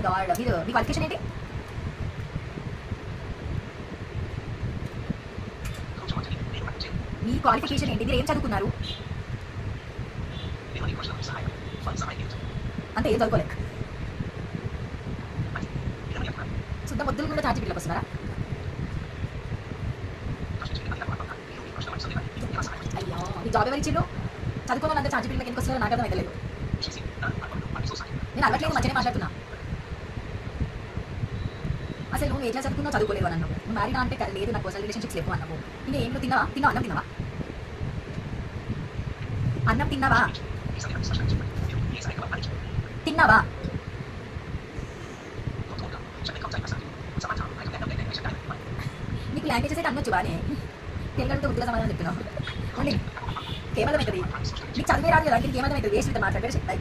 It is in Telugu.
గాడ్. మీరు మీ క్వాలిఫికేషన్ ఏంటి? మీ క్వాలిఫికేషన్ ఏంటి? మీరు ఏం చదువుకున్నారు? అంటే ఏం చదువుకోలేక శుద్ధ మొద్దులు కూడా ఛార్జ్ బిల్లకు వస్తున్నారా? అయ్యో, మీ జాబ్ ఎవరు ఇచ్చిండ్రు? చదువుకోవాలి అంతా ఛార్జ్ బిల్లకు ఎందుకు వస్తున్నారో నాకు అర్థం అవుతలేదు. నేను అలవట్లేదు, మంచిగానే మాట్లాడుతున్నా. అసలు నువ్వు ఏ క్లాస్ చదువుకున్నావు? చదువుకోలేదు అని అన్నావు. నువ్వు మ్యారీడా అంటే లేదు, నాకు పర్సనల్ రిలేషన్షిప్స్ లేవు అన్నావు. ఇంకా ఏం తిన్నావా? అన్నం తిన్నావా? అన్నం తిన్నావా? తిన్నావా? నీకు లాంగ్వేజెస్ అయితే అనొచ్చు బానే, తెలుగుతో ఉద్యోగ సమాధానం చెప్తున్నావు. కేవలం అవుతుంది నీకు చదివే రాదు కదా, ఇంకేమర్థం అవుతుంది? వేస్ట్ విధంగా మాట్లాడారు చెప్తాయి.